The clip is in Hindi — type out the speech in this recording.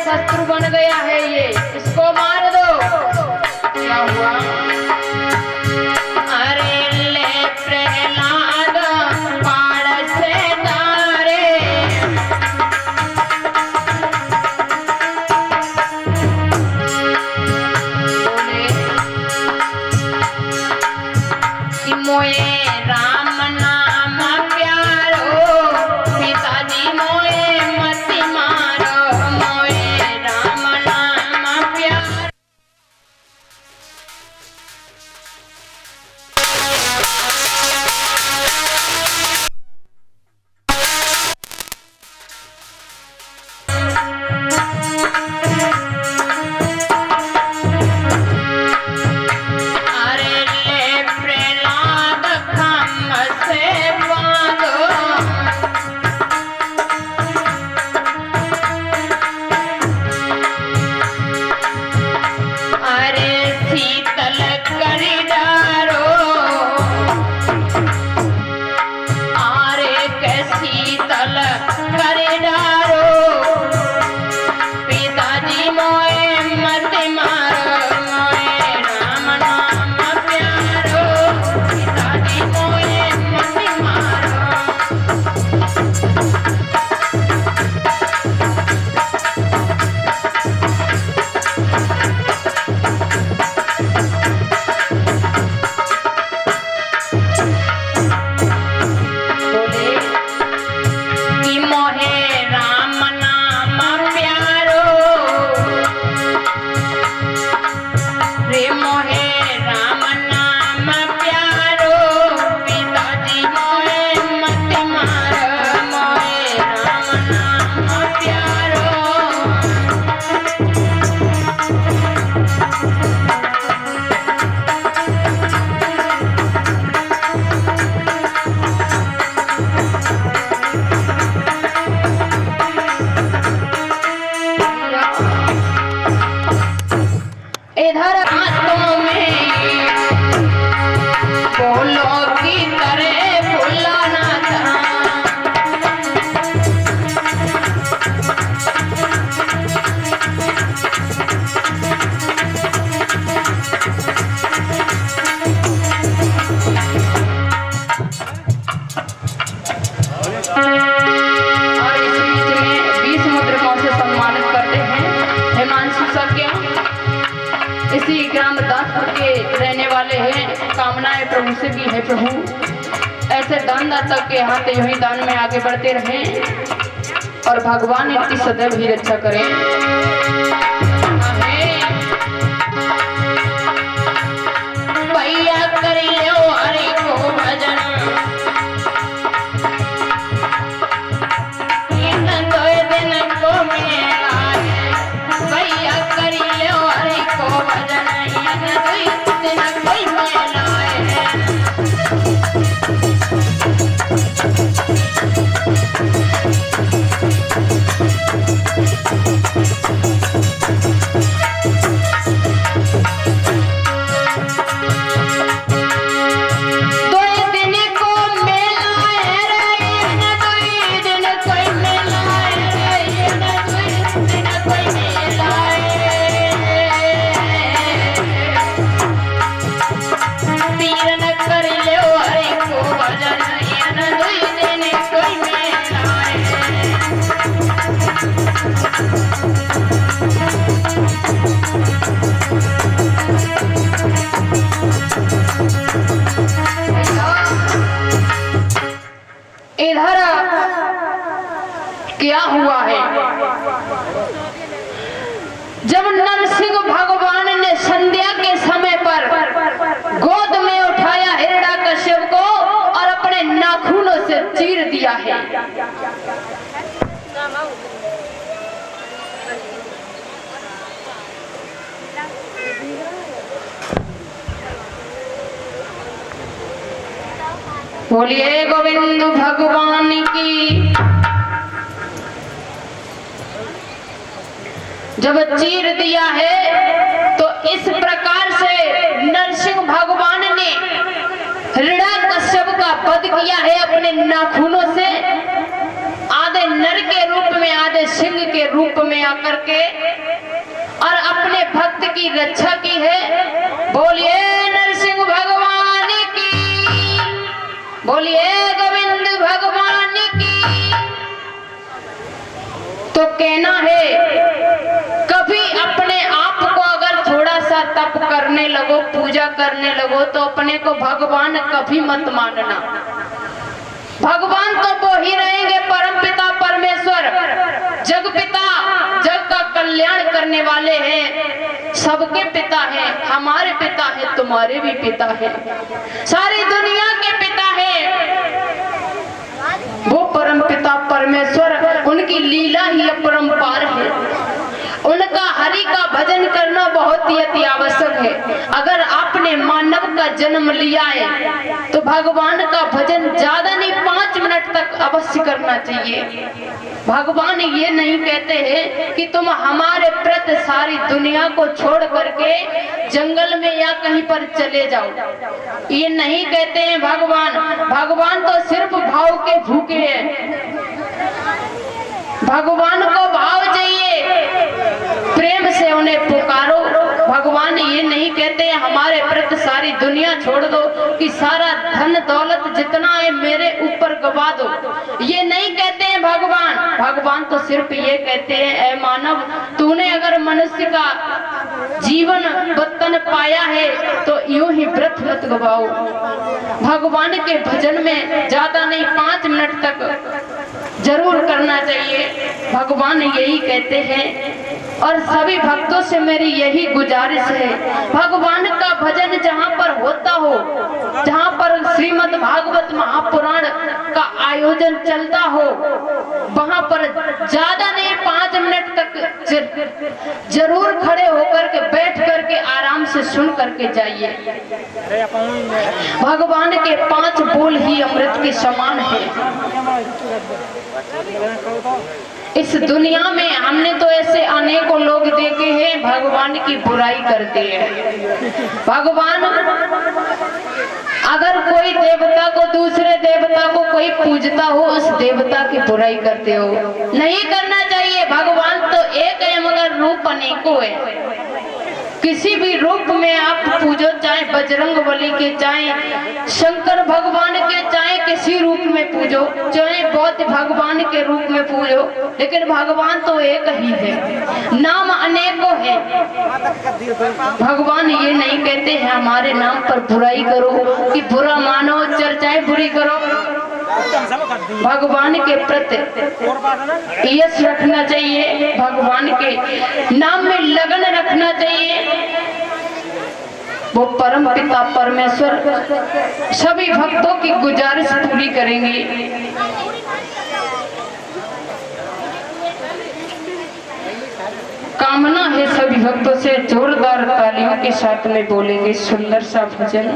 शत्रु बन गया है ये, इसको मार दो। क्या हुआ? अरे ले प्रहलाद पाड़ से तारे, बोले कि मोए राम नाम प्यारो, पिताजी मोए मत मारो, मोए राम नाम प्यारो। अरे ले प्रहलाद खम से बांधो, अरे शीतल कर डारो, अरे के शीतल कर डारो, पिताजी मोए मत मारो, मोए राम नाम प्यारो, पिताजी मोए मत मारो। बोले कि मोहे राम नाम प्यारो, रे मोहे राम नाम प्यारो, पिताजी मोए मत मारो, मोए राम नाम प्यारो। इधर हाथों में बोलो की तरह बुलाना था, और इस बीच में 20 मुद्रिकाओं से सम्मानित करते हैं हिमांशु सक्या। इसी ग्राम दासपुर के रहने वाले हैं, कामनाएं प्रभु से भी है। प्रभु ऐसे दानदाता के हाथ यूं ही दान में आगे बढ़ते रहें और भगवान इनकी सदैव ही रक्षा करें। भैया करियो हरि को भजन, इन 2 दिन को मेला है, भैया करियो हरि को भजन, इन 2 दिन कोई मेला है। इधर क्या हुआ है? जब नरसिंह भगवान ने संध्या के समय पर गोद में उठाया हिरण्यकश्यप को और अपने नाखूनों से चीर दिया है। बोलिए गोविंद भगवान की। जब चीर दिया है तो इस प्रकार से नरसिंह भगवान ने हिरण्यकश्यप का वध किया है अपने नाखूनों से, आधे नर के रूप में आधे सिंह के रूप में आकर के और अपने भक्त की रक्षा की है। बोलिए नरसिंह भगवान की, बोलिए गोविंद भगवान की। तो कहना है कभी अपने आप को अगर थोड़ा सा तप करने लगो, पूजा करने लगो, तो अपने को भगवान कभी मत मानना। भगवान तो वो ही रहेंगे, परमपिता परमेश्वर, जग पिता, जग का कल्याण करने वाले हैं, सबके पिता हैं, हमारे पिता हैं, तुम्हारे भी पिता हैं, सारी दुनिया के पिता हैं। वो परमपिता परमेश्वर, उनकी लीला ही अपरंपार है। उनका हरि का भजन करना बहुत ही अति आवश्यक है। अगर आपने मानव का जन्म लिया है तो भगवान का भजन ज्यादा नहीं 5 मिनट तक अवश्य करना चाहिए। भगवान ये नहीं कहते हैं कि तुम हमारे प्रति सारी दुनिया को छोड़ करके जंगल में या कहीं पर चले जाओ, ये नहीं कहते हैं भगवान। भगवान तो सिर्फ भाव के भूखे हैं। भगवान को भाव चाहिए, प्रेम से उन्हें पुकारो। भगवान ये नहीं कहते हमारे प्रति सारी दुनिया छोड़ दो, कि सारा धन दौलत जितना है मेरे ऊपर गवा दो, ये नहीं कहते हैं भगवान। भगवान तो सिर्फ ये कहते हैं, ऐ मानव, तूने अगर मनुष्य का जीवन बतन पाया है तो यूं ही व्रत मत गवाओ। भगवान के भजन में ज्यादा नहीं 5 मिनट तक जरूर करना चाहिए, भगवान यही कहते हैं। और सभी भक्तों से मेरी यही गुजारिश है, भगवान का भजन जहाँ पर होता हो, जहाँ पर श्रीमद् भागवत महापुराण का आयोजन चलता हो, वहाँ पर ज्यादा नहीं 5 मिनट तक जरूर खड़े होकर के बैठ करके आराम से सुन करके जाइए। भगवान के 5 बोल ही अमृत के समान है। इस दुनिया में हमने तो ऐसे अनेकों लोग देखे हैं भगवान की बुराई करते हैं। भगवान अगर कोई देवता को, दूसरे देवता को कोई पूजता हो, उस देवता की बुराई करते हो, नहीं करना चाहिए। भगवान तो एक है मगर रूप अनेकों है। किसी भी रूप में आप पूजो, चाहे बजरंग बली के, चाहे शंकर भगवान के, चाहे किसी रूप में पूजो, चाहे बौद्ध भगवान के रूप में पूजो, लेकिन भगवान तो एक ही है, नाम अनेकों है। भगवान ये नहीं कहते हैं हमारे नाम पर बुराई करो, कि बुरा मानो, चर्चाएं बुरी करो। भगवान के प्रति यश रखना चाहिए, भगवान के नाम में लगन रखना चाहिए। वो परम पिता परमेश्वर सभी भक्तों की गुजारिश पूरी करेंगे। कामना है सभी भक्तों से जोरदार तालियों के साथ में बोलेंगे सुंदर सा भजन।